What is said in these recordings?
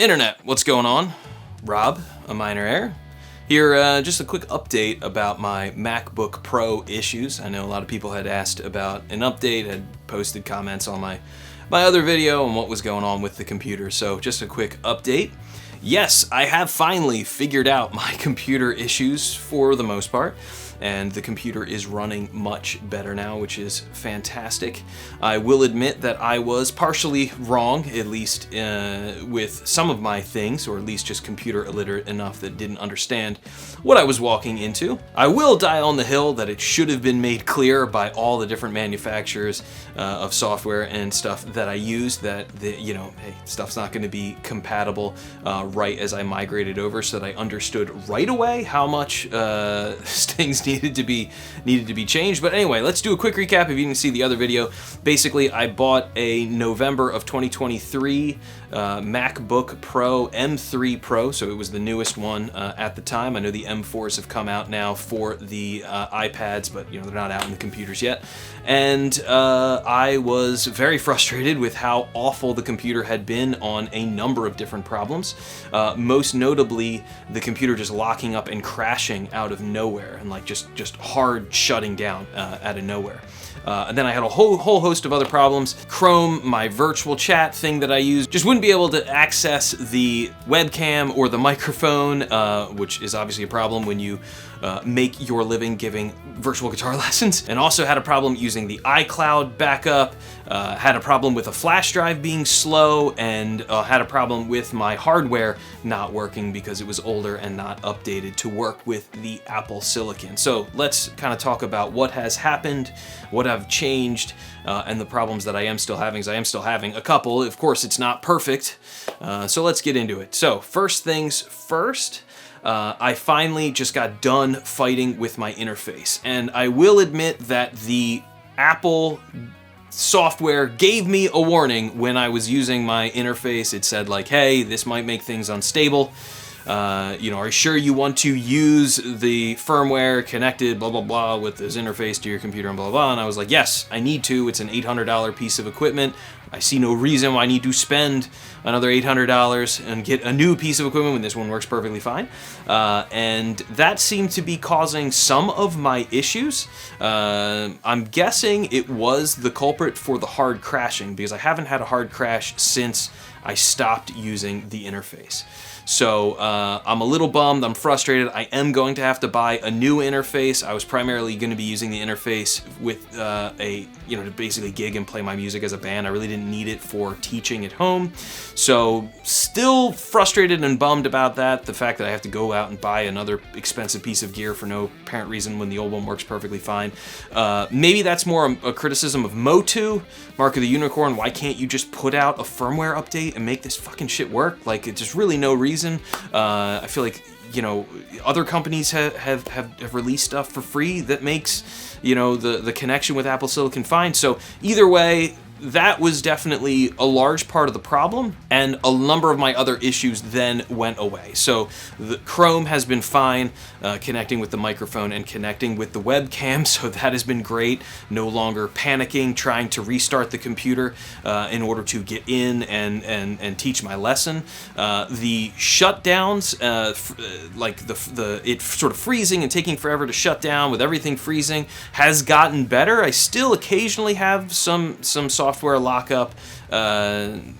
Internet, what's going on? Rob, a minor error. Here, just a quick update about my MacBook Pro issues. I know a lot of people had asked about an update, had posted comments on my other video on what was going on with the computer, so just a quick update. Yes, I have finally figured out my computer issues for the most part, and the computer is running much better now, which is fantastic. I will admit that I was partially wrong, at least with some of my things, or at least just computer illiterate enough that didn't understand what I was walking into. I will die on the hill that it should have been made clear by all the different manufacturers of software and stuff that I use that hey, stuff's not going to be compatible right as I migrated over, so that I understood right away how much things needed to be changed. But anyway, let's do a quick recap if you didn't see the other video. Basically, I bought a November of 2023 MacBook Pro M3 Pro, so it was the newest one at the time. I know the M4s have come out now for the iPads, but they're not out in the computers yet. And I was very frustrated with how awful the computer had been on a number of different problems. Most notably, the computer just locking up and crashing out of nowhere, and like just hard shutting down out of nowhere. And then I had a whole host of other problems. Chrome, my virtual chat thing that I use, just wouldn't be able to access the webcam or the microphone, which is obviously a problem when you make your living giving virtual guitar lessons. And also had a problem using the iCloud backup, had a problem with a flash drive being slow, and had a problem with my hardware not working because it was older and not updated to work with the Apple Silicon. So let's kind of talk about what has happened, what I've changed, and the problems that I am still having, because I am still having a couple. Of course, it's not perfect, so let's get into it. So first things first, I finally just got done fighting with my interface, and I will admit that the Apple software gave me a warning when I was using my interface. It said like, hey, this might make things unstable. Are you sure you want to use the firmware connected, blah, blah, blah, with this interface to your computer and blah, blah, blah. And I was like, yes, I need to. It's an $800 piece of equipment. I see no reason why I need to spend another $800 and get a new piece of equipment when this one works perfectly fine. And that seemed to be causing some of my issues. I'm guessing it was the culprit for the hard crashing, because I haven't had a hard crash since I stopped using the interface. So I'm a little bummed, I'm frustrated. I am going to have to buy a new interface. I was primarily going to be using the interface with to basically gig and play my music as a band. I really didn't need it for teaching at home. So still frustrated and bummed about that. The fact that I have to go out and buy another expensive piece of gear for no apparent reason when the old one works perfectly fine. Maybe that's more a criticism of Motu, Mark of the Unicorn. Why can't you just put out a firmware update and make this fucking shit work? Like, it's just really no reason. I feel like other companies have released stuff for free that makes the connection with Apple Silicon fine. So either way, that was definitely a large part of the problem, and a number of my other issues then went away. So the Chrome has been fine, connecting with the microphone and connecting with the webcam, so that has been great. No longer panicking, trying to restart the computer in order to get in and teach my lesson. The shutdowns, like it sort of freezing and taking forever to shut down with everything freezing, has gotten better. I still occasionally have some software lockup, and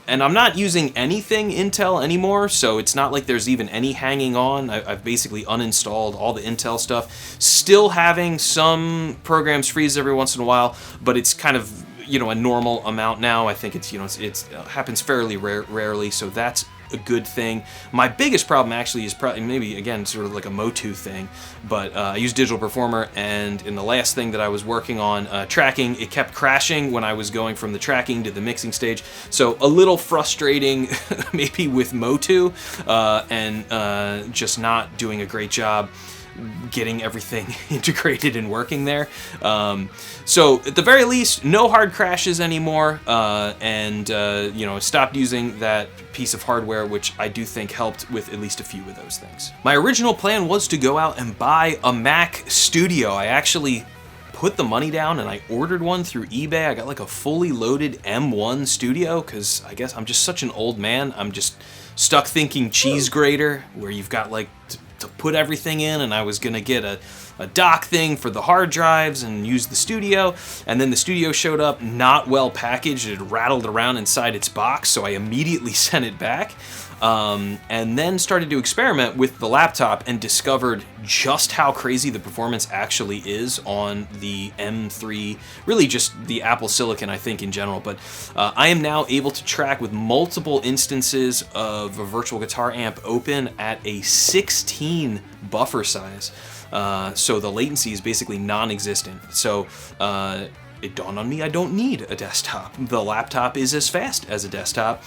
I'm not using anything Intel anymore, so it's not like there's even any hanging on. I've basically uninstalled all the Intel stuff. Still having some programs freeze every once in a while, but it's kind of a normal amount now. I think it happens fairly rarely, so that's a good thing. My biggest problem actually is probably maybe again sort of like a Motu thing, but I use Digital Performer, and in the last thing that I was working on, tracking, it kept crashing when I was going from the tracking to the mixing stage. So a little frustrating maybe with Motu, and just not doing a great job getting everything integrated and working there. So at the very least, no hard crashes anymore, and stopped using that piece of hardware, which I do think helped with at least a few of those things. My original plan was to go out and buy a Mac Studio. I actually put the money down and I ordered one through eBay. I got like a fully loaded M1 Studio because I guess I'm just such an old man. I'm just stuck thinking cheese grater where you've got like to put everything in, and I was gonna get a dock thing for the hard drives and use the Studio, and then the Studio showed up not well packaged. It had rattled around inside its box, so I immediately sent it back. And then started to experiment with the laptop and discovered just how crazy the performance actually is on the M3, really just the Apple Silicon, I think, in general. But I am now able to track with multiple instances of a virtual guitar amp open at a 16 buffer size. So the latency is basically non-existent. So it dawned on me I don't need a desktop. The laptop is as fast as a desktop.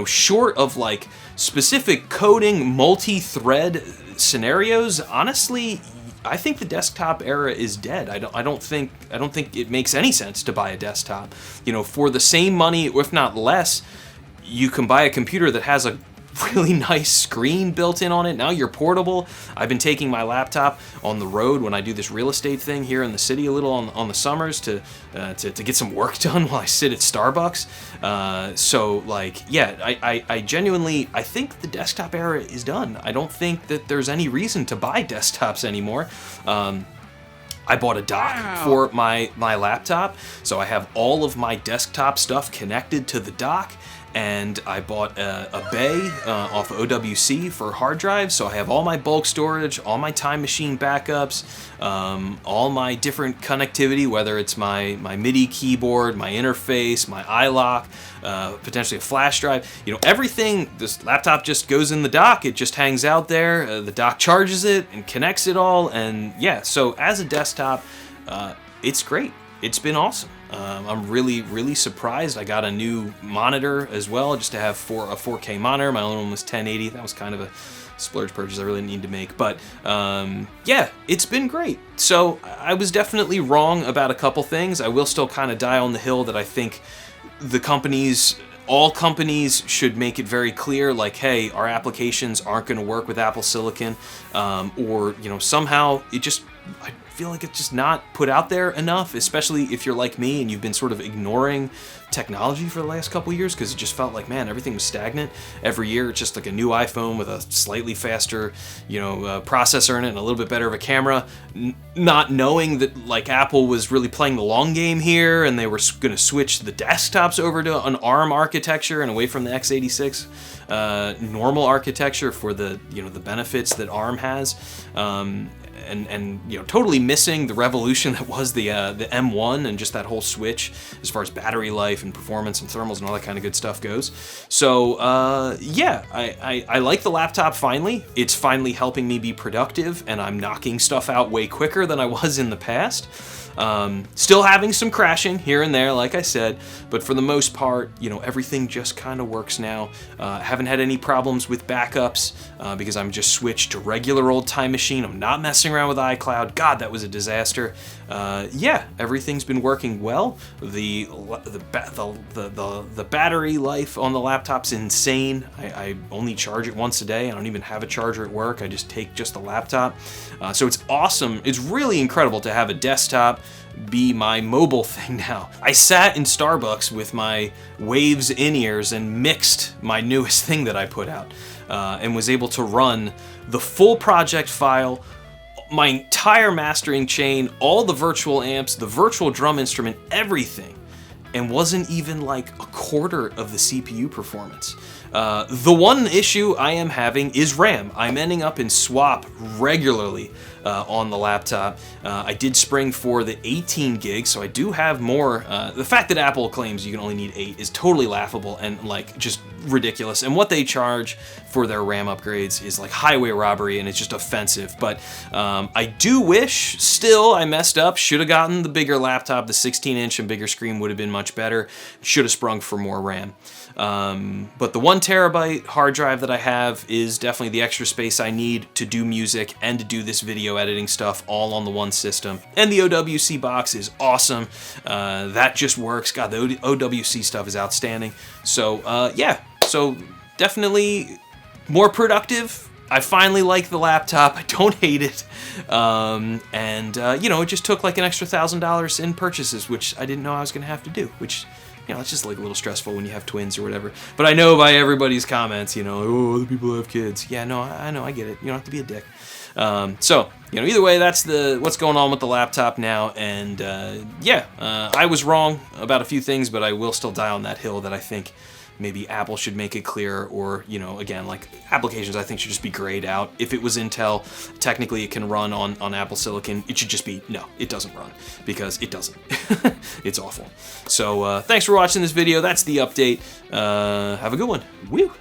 Short of like specific coding, multi-thread scenarios, honestly, I think the desktop era is dead. I don't think it makes any sense to buy a desktop. For the same money, if not less, you can buy a computer that has a really nice screen built in on it. Now you're portable. I've been taking my laptop on the road when I do this real estate thing here in the city a little on the summers to get some work done while I sit at Starbucks. I genuinely, I think the desktop era is done. I don't think that there's any reason to buy desktops anymore. I bought a dock for my laptop, so I have all of my desktop stuff connected to the dock. And I bought a bay off of OWC for hard drives, so I have all my bulk storage, all my Time Machine backups, all my different connectivity, whether it's my MIDI keyboard, my interface, my iLock, potentially a flash drive. Everything. This laptop just goes in the dock. It just hangs out there. The dock charges it and connects it all. And yeah, so as a desktop, it's great. It's been awesome. I'm really, really surprised. I got a new monitor as well, just to have a 4K monitor. My own one was 1080. That was kind of a splurge purchase I really need to make. But yeah, it's been great. So I was definitely wrong about a couple things. I will still kind of die on the hill that I think all companies should make it very clear, like, hey, our applications aren't going to work with Apple Silicon, or somehow I feel like it's just not put out there enough, especially if you're like me and you've been sort of ignoring technology for the last couple years because it just felt like, man, everything was stagnant. Every year it's just like a new iPhone with a slightly faster processor in it and a little bit better of a camera, not knowing that like Apple was really playing the long game here and they were going to switch the desktops over to an ARM architecture and away from the x86 normal architecture for the the benefits that ARM has. And totally missing the revolution that was the M1 and just that whole switch as far as battery life and performance and thermals and all that kind of good stuff goes. So yeah, I like the laptop finally. It's finally helping me be productive, and I'm knocking stuff out way quicker than I was in the past. Still having some crashing here and there, like I said, but for the most part, everything just kind of works now. Haven't had any problems with backups because I'm just switched to regular old Time Machine. I'm not messing around with iCloud. God, that was a disaster. Yeah, everything's been working well. The battery life on the laptop's insane. I only charge it once a day. I don't even have a charger at work. I just take just the laptop. So it's awesome. It's really incredible to have a desktop be my mobile thing now. I sat in Starbucks with my Waves in-ears and mixed my newest thing that I put out, and was able to run the full project file, my entire mastering chain, all the virtual amps, the virtual drum instrument, everything, and wasn't even like a quarter of the CPU performance. The one issue I am having is RAM. I'm ending up in swap regularly on the laptop. I did spring for the 18 gigs, so I do have more. The fact that Apple claims you can only need 8 is totally laughable and like just ridiculous. And what they charge for their RAM upgrades is like highway robbery, and it's just offensive. But I do wish still I messed up. Should have gotten the bigger laptop. The 16-inch and bigger screen would have been much better. Should have sprung for more RAM. But the 1 terabyte hard drive that I have is definitely the extra space I need to do music and to do this video editing stuff all on the one system. And the OWC box is awesome. That just works. God, the OWC stuff is outstanding. So yeah, so definitely more productive I finally like the laptop. I don't hate it. You know, it just took like an extra $1,000 in purchases, which I didn't know I was going to have to do, which, you know, it's just like a little stressful when you have twins or whatever. But I know by everybody's comments, you know, oh, other people have kids. Yeah, no, I know, I get it. You don't have to be a dick. So, you know, either way, that's what's going on with the laptop now. And I was wrong about a few things, but I will still die on that hill that I think maybe Apple should make it clear, or, you know, again, like applications I think should just be grayed out. If it was Intel, technically it can run on Apple Silicon. It should just be, no, it doesn't run, because it doesn't. It's awful. So thanks for watching this video. That's the update. Have a good one. Woo!